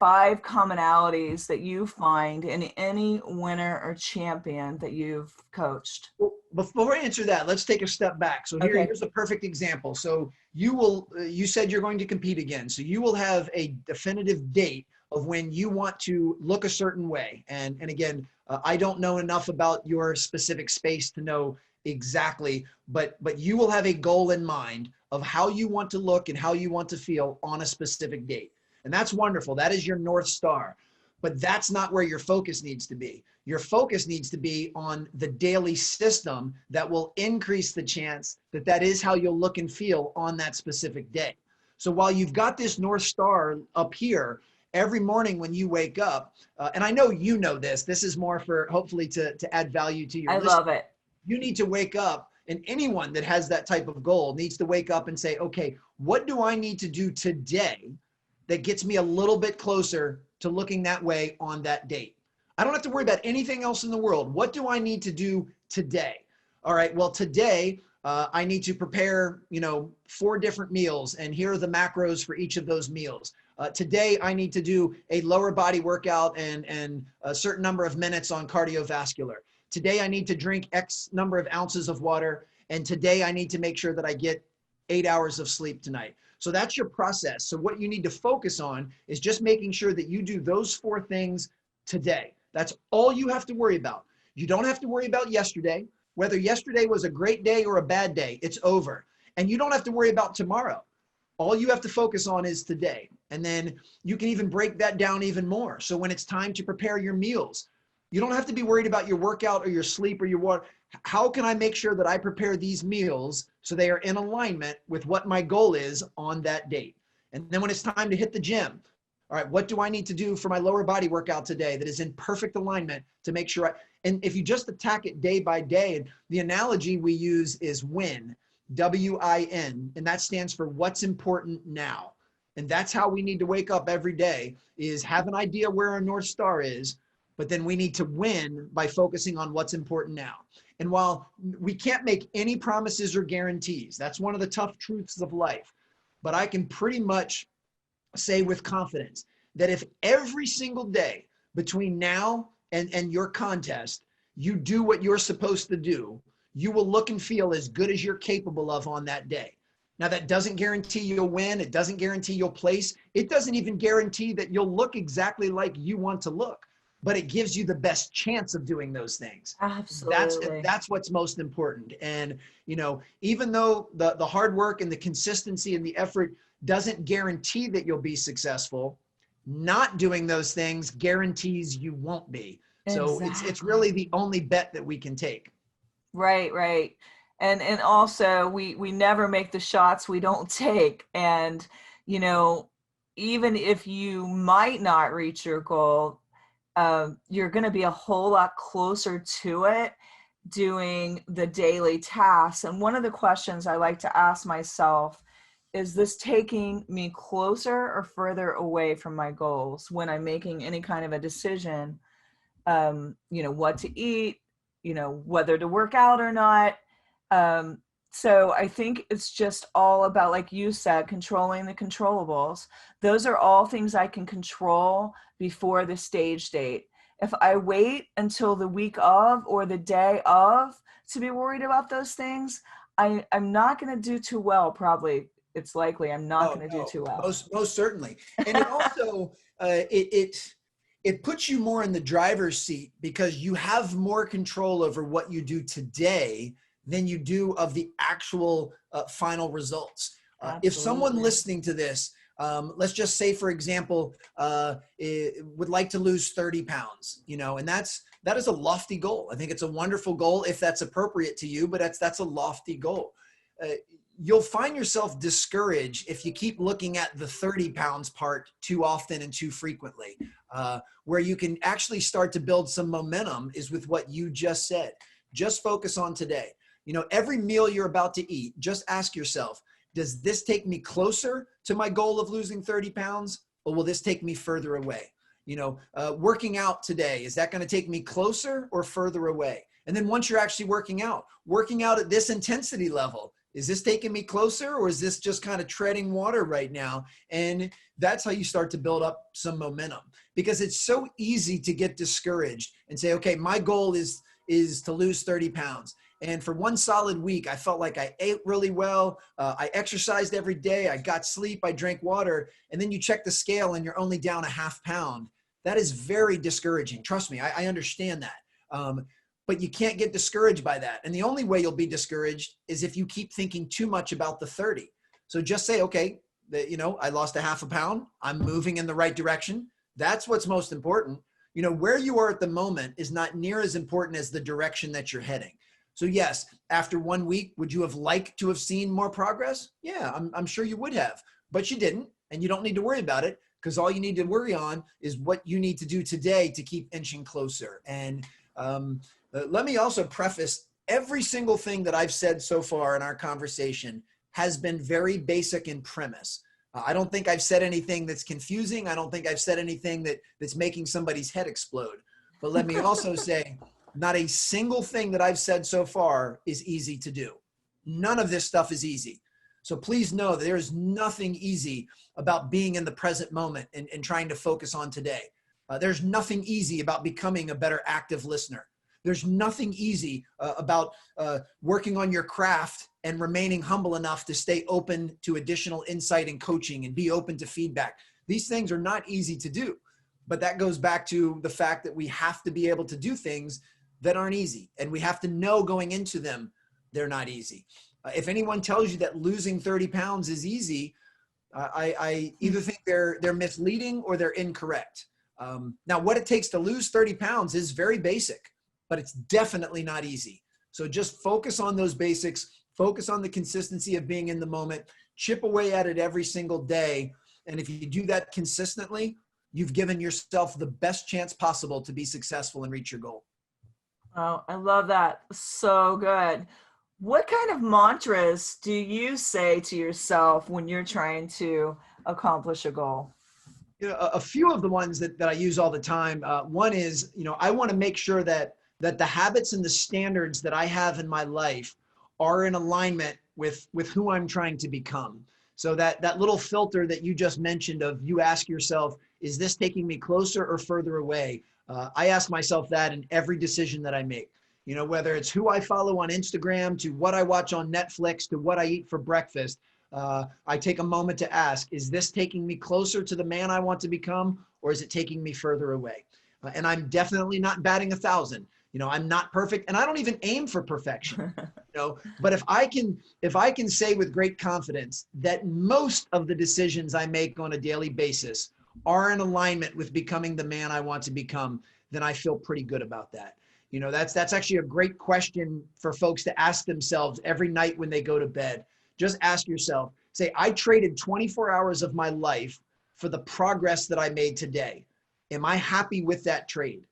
5 commonalities that you find in any winner or champion that you've coached? Well, before I answer that, let's take a step back. So here's a perfect example. So you said you're going to compete again. So you will have a definitive date of when you want to look a certain way. And again, I don't know enough about your specific space to know exactly, but you will have a goal in mind of how you want to look and how you want to feel on a specific date. And that's wonderful. That is your North Star. But that's not where your focus needs to be. Your focus needs to be on the daily system that will increase the chance that that is how you'll look and feel on that specific day. So while you've got this North Star up here, every morning when you wake up, and I know you know this is more for hopefully to add value to your love it. You need to wake up, and anyone that has that type of goal needs to wake up and say, okay, what do I need to do today that gets me a little bit closer to looking that way on that date? I don't have to worry about anything else in the world. What do I need to do today? All right, well, today I need to prepare, 4 different meals, and here are the macros for each of those meals. Today I need to do a lower body workout and a certain number of minutes on cardiovascular. Today I need to drink X number of ounces of water, and today I need to make sure that I get 8 hours of sleep tonight. So that's your process. So what you need to focus on is just making sure that you do those 4 things today. That's all you have to worry about. You don't have to worry about yesterday. Whether yesterday was a great day or a bad day, it's over. And you don't have to worry about tomorrow. All you have to focus on is today. And then you can even break that down even more. So when it's time to prepare your meals, you don't have to be worried about your workout or your sleep or your water. How can I make sure that I prepare these meals so they are in alignment with what my goal is on that date? And then when it's time to hit the gym, all right, what do I need to do for my lower body workout today that is in perfect alignment to make sure and if you just attack it day by day, and the analogy we use is WIN, W-I-N, and that stands for what's important now. And that's how we need to wake up every day, is have an idea where our North Star is, but then we need to win by focusing on what's important now. And while we can't make any promises or guarantees, that's one of the tough truths of life, but I can pretty much say with confidence that if every single day between now and your contest, you do what you're supposed to do, you will look and feel as good as you're capable of on that day. Now, that doesn't guarantee you'll win. It doesn't guarantee you'll place. It doesn't even guarantee that you'll look exactly like you want to look, but it gives you the best chance of doing those things. Absolutely. That's what's most important. And, you know, even though the hard work and the consistency and the effort doesn't guarantee that you'll be successful, not doing those things guarantees you won't be. So it's Exactly. really the only bet that we can take. Right, right. And also we never make the shots we don't take. And, you know, even if you might not reach your goal, you're going to be a whole lot closer to it doing the daily tasks. And one of the questions I like to ask myself is this taking me closer or further away from my goals when I'm making any kind of a decision, you know, what to eat, you know, whether to work out or not. Um, so I think it's just all about, like you said, controlling the controllables. Those are all things I can control before the stage date. If I wait until the week of or the day of to be worried about those things, I'm not going to do too well. Probably, it's likely I'm not Oh going to do no, too well. most certainly. And it also it puts you more in the driver's seat because you have more control over what you do today than you do of the actual final results. If someone Absolutely. listening to this, let's just say, for example, would like to lose 30 pounds, you know, and that is a lofty goal. I think it's a wonderful goal if that's appropriate to you, but that's a lofty goal. You'll find yourself discouraged if you keep looking at the 30 pounds part too often and too frequently. Where you can actually start to build some momentum is with what you just said. Just focus on today. You know, every meal you're about to eat, just ask yourself, does this take me closer to my goal of losing 30 pounds, or will this take me further away? You know, working out today, is that going to take me closer or further away? And then once you're actually working out at this intensity level, is this taking me closer, or is this just kind of treading water right now? And that's how you start to build up some momentum, because it's so easy to get discouraged and say, okay, my goal is to lose 30 pounds. And for one solid week, I felt like I ate really well. I exercised every day. I got sleep. I drank water. And then you check the scale and you're only down a half pound. That is very discouraging. Trust me, I understand that. But you can't get discouraged by that. And the only way you'll be discouraged is if you keep thinking too much about the 30. So just say, okay, you know, I lost a half a pound. I'm moving in the right direction. That's what's most important. You know, where you are at the moment is not near as important as the direction that you're heading. So yes, after 1 week, would you have liked to have seen more progress? Yeah, I'm sure you would have, but you didn't, and you don't need to worry about it, because all you need to worry on is what you need to do today to keep inching closer. And let me also preface, every single thing that I've said so far in our conversation has been very basic in premise. I don't think I've said anything that's confusing. I don't think I've said anything that's making somebody's head explode. But let me also say, not a single thing that I've said so far is easy to do. None of this stuff is easy. So please know that there is nothing easy about being in the present moment and trying to focus on today. There's nothing easy about becoming a better active listener. There's nothing easy about working on your craft and remaining humble enough to stay open to additional insight and coaching and be open to feedback. These things are not easy to do, but that goes back to the fact that we have to be able to do things that aren't easy. And we have to know going into them, they're not easy. If anyone tells you that losing 30 pounds is easy, I either think they're misleading or they're incorrect. Now, what it takes to lose 30 pounds is very basic, but it's definitely not easy. So just focus on those basics, focus on the consistency of being in the moment, chip away at it every single day. And if you do that consistently, you've given yourself the best chance possible to be successful and reach your goal. Oh, I love that. So good. What kind of mantras do you say to yourself when you're trying to accomplish a goal? You know, a few of the ones that I use all the time. One is, you know, I want to make sure that the habits and the standards that I have in my life are in alignment with who I'm trying to become. So that little filter that you just mentioned of, you ask yourself, is this taking me closer or further away? I ask myself that in every decision that I make. You know, whether it's who I follow on Instagram, to what I watch on Netflix, to what I eat for breakfast, I take a moment to ask, is this taking me closer to the man I want to become, or is it taking me further away? And I'm definitely not batting 1,000. I'm not perfect, and I don't even aim for perfection. But if I can say with great confidence that most of the decisions I make on a daily basis are in alignment with becoming the man I want to become, then I feel pretty good about that. That's actually a great question for folks to ask themselves every night when they go to bed. Just ask yourself, say, I traded 24 hours of my life for the progress that I made today. Am I happy with that trade?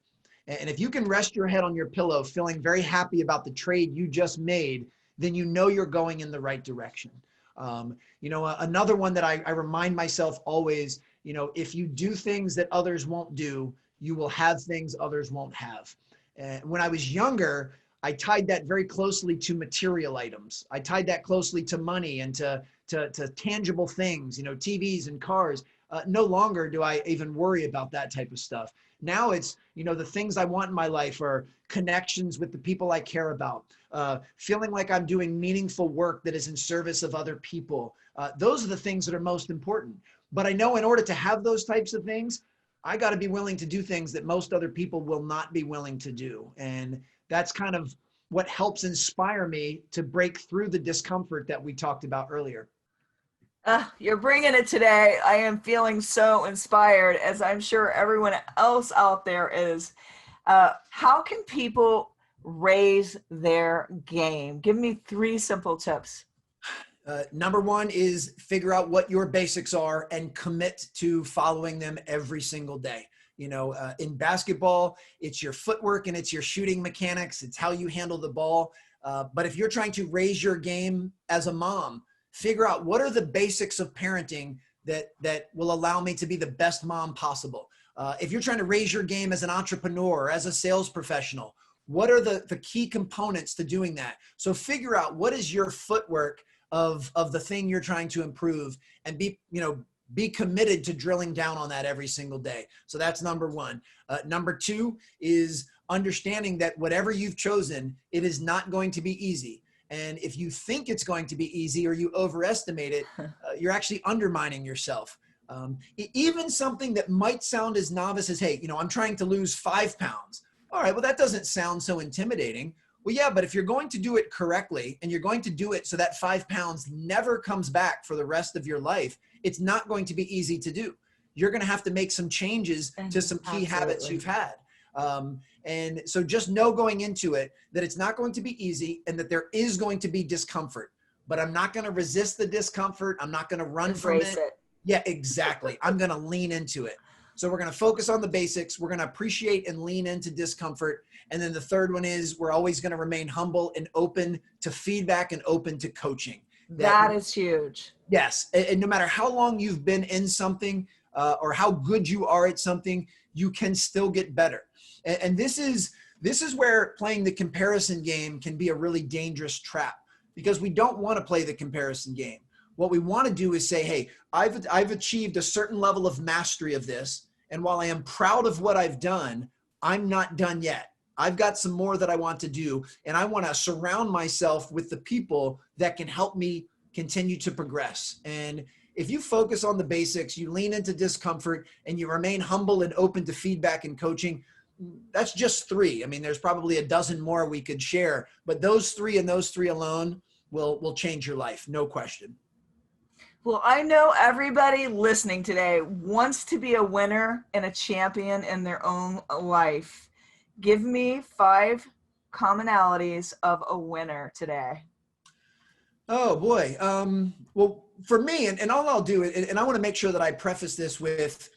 And if you can rest your head on your pillow feeling very happy about the trade you just made, then you're going in the right direction. Another one that I remind myself always, if you do things that others won't do, you will have things others won't have. And when I was younger, I tied that very closely to material items. I tied that closely to money and to tangible things, TVs and cars. No longer do I even worry about that type of stuff. Now it's, the things I want in my life are connections with the people I care about, feeling like I'm doing meaningful work that is in service of other people. Those are the things that are most important. But I know in order to have those types of things, I got to be willing to do things that most other people will not be willing to do. And that's kind of what helps inspire me to break through the discomfort that we talked about earlier. You're bringing it today. I am feeling so inspired, as I'm sure everyone else out there is. How can people raise their game? Give me 3 simple tips. Number 1 is figure out what your basics are and commit to following them every single day. In basketball, it's your footwork and it's your shooting mechanics. It's how you handle the ball. But if you're trying to raise your game as a mom, figure out what are the basics of parenting that will allow me to be the best mom possible. If you're trying to raise your game as an entrepreneur, or as a sales professional, what are the key components to doing that? So figure out what is your footwork of the thing you're trying to improve, and be committed to drilling down on that every single day. So that's number 1. Number 2 is understanding that whatever you've chosen, it is not going to be easy. And if you think it's going to be easy or you overestimate it, you're actually undermining yourself. Even something that might sound as novice as, hey, I'm trying to lose 5 pounds. All right, well, that doesn't sound so intimidating. Well, yeah, but if you're going to do it correctly and you're going to do it so that 5 pounds never comes back for the rest of your life, it's not going to be easy to do. You're going to have to make some changes to some key habits you've had. And so just know going into it that it's not going to be easy and that there is going to be discomfort, but I'm not going to resist the discomfort. I'm not going to run from it. Yeah, exactly. I'm going to lean into it. So we're going to focus on the basics. We're going to appreciate and lean into discomfort. And then the third one is we're always going to remain humble and open to feedback and open to coaching. That is huge. Yes. And no matter how long you've been in something or how good you are at something, you can still get better. And this is where playing the comparison game can be a really dangerous trap, because we don't want to play the comparison game. What we want to do is say, hey, I've achieved a certain level of mastery of this. And while I am proud of what I've done, I'm not done yet. I've got some more that I want to do. And I want to surround myself with the people that can help me continue to progress. And if you focus on the basics, you lean into discomfort, and you remain humble and open to feedback and coaching, that's just 3. I mean, there's probably a dozen more we could share, but those 3 and those 3 alone will change your life. No question. Well, I know everybody listening today wants to be a winner and a champion in their own life. Give me 5 commonalities of a winner today. Oh boy. Well, for me, and all I'll do, and I want to make sure that I preface this with,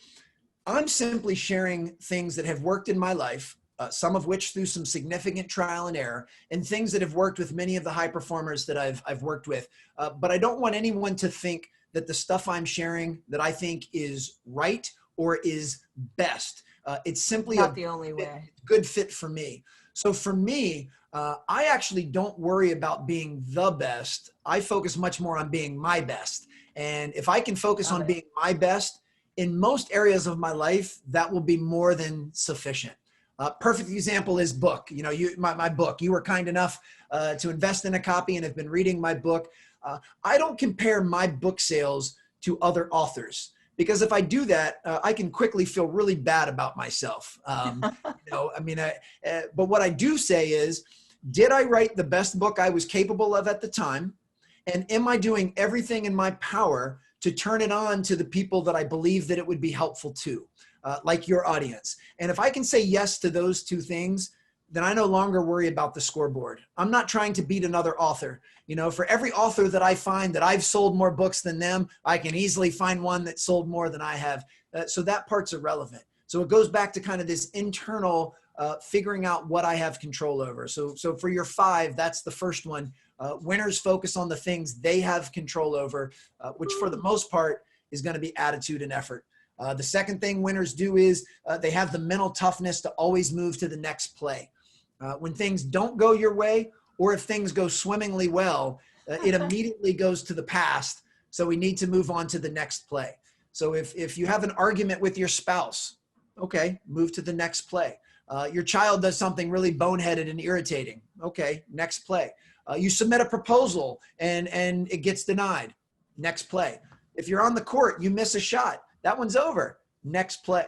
I'm simply sharing things that have worked in my life, some of which through some significant trial and error, and things that have worked with many of the high performers that I've worked with. But I don't want anyone to think that the stuff I'm sharing that I think is right or is best. It's simply not the only way. Good fit for me. So for me, I actually don't worry about being the best. I focus much more on being my best. And if I can focus on being my best in most areas of my life, that will be more than sufficient. Perfect example is book. My book. You were kind enough to invest in a copy and have been reading my book. I don't compare my book sales to other authors, because if I do that, I can quickly feel really bad about myself. But what I do say is, did I write the best book I was capable of at the time? And am I doing everything in my power to turn it on to the people that I believe that it would be helpful to, like your audience? And if I can say yes to those two things, then I no longer worry about the scoreboard. I'm not trying to beat another author. For every author that I find that I've sold more books than them, I can easily find one that sold more than I have. So that part's irrelevant. So it goes back to kind of this internal figuring out what I have control over. So for your 5, that's the first one. Winners focus on the things they have control over, which for the most part is going to be attitude and effort. The second thing winners do is they have the mental toughness to always move to the next play. When things don't go your way, or if things go swimmingly well, it immediately goes to the past. So we need to move on to the next play. So if you have an argument with your spouse, okay, move to the next play. Your child does something really boneheaded and irritating. Okay, next play. You submit a proposal and it gets denied. Next play. If you're on the court, you miss a shot. That one's over. Next play.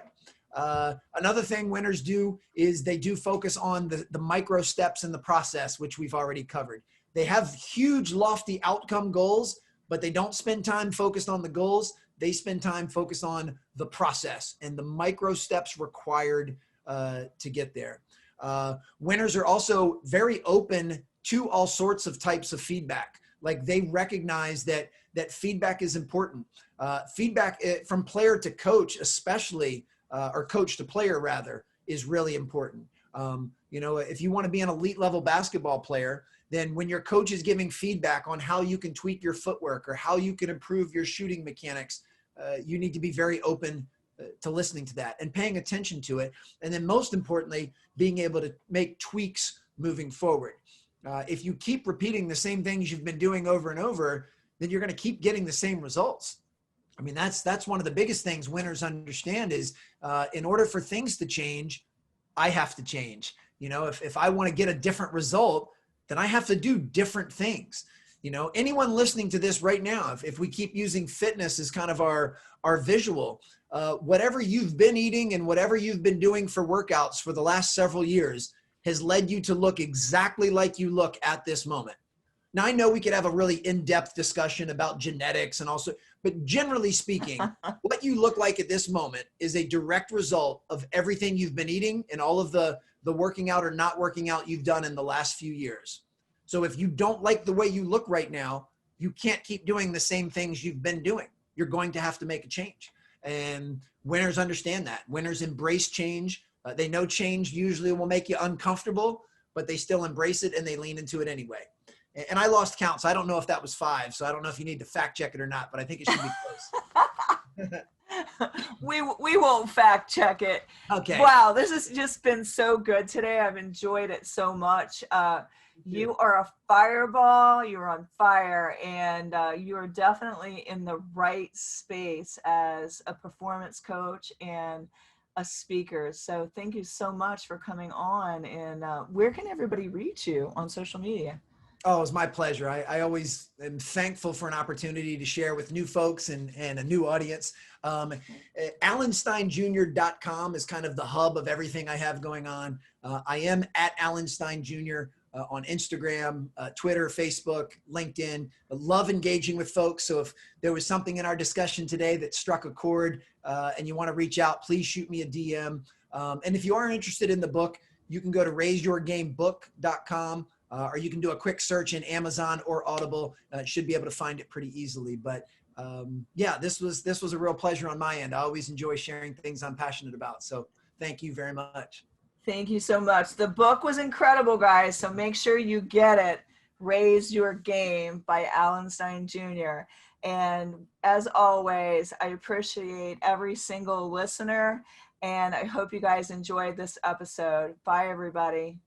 Another thing winners do is they do focus on the micro steps in the process, which we've already covered. They have huge, lofty outcome goals, but they don't spend time focused on the goals. They spend time focused on the process and the micro steps required to get there. Winners are also very open to all sorts of types of feedback. Like, they recognize that feedback is important. Feedback from player to coach, especially, or coach to player rather, is really important. If you want to be an elite level basketball player, then when your coach is giving feedback on how you can tweak your footwork or how you can improve your shooting mechanics, you need to be very open to listening to that and paying attention to it. And then most importantly, being able to make tweaks moving forward. If you keep repeating the same things you've been doing over and over, then you're going to keep getting the same results. I mean, that's one of the biggest things winners understand is in order for things to change, I have to change. If I want to get a different result, then I have to do different things. Anyone listening to this right now, if we keep using fitness as kind of our visual, whatever you've been eating and whatever you've been doing for workouts for the last several years has led you to look exactly like you look at this moment. Now, I know we could have a really in-depth discussion about genetics and also, but generally speaking, what you look like at this moment is a direct result of everything you've been eating and all of the working out or not working out you've done in the last few years. So if you don't like the way you look right now, you can't keep doing the same things you've been doing. You're going to have to make a change. And winners understand that. Winners embrace change. They know change usually will make you uncomfortable, but they still embrace it and they lean into it anyway. And I lost count, so I don't know if that was 5. So I don't know if you need to fact check it or not, but I think it should be close. We won't fact check it. Okay. Wow, this has just been so good today. I've enjoyed it so much. You are a fireball. You're on fire, and you are definitely in the right space as a performance coach and a speaker. So thank you so much for coming on. And where can everybody reach you on social media? Oh, it's my pleasure. I always am thankful for an opportunity to share with new folks and a new audience. AlanSteinJr.com is kind of the hub of everything I have going on. I am at Alan Stein Jr. On Instagram, Twitter, Facebook, LinkedIn. I love engaging with folks. So if there was something in our discussion today that struck a chord and you want to reach out, please shoot me a DM. And if you are interested in the book, you can go to raiseyourgamebook.com. Or you can do a quick search in Amazon or Audible. Should be able to find it pretty easily. But yeah, this was a real pleasure on my end. I always enjoy sharing things I'm passionate about. So thank you very much. Thank you so much. The book was incredible, guys. So make sure you get it. Raise Your Game by Alan Stein Jr. And as always, I appreciate every single listener. And I hope you guys enjoyed this episode. Bye, everybody.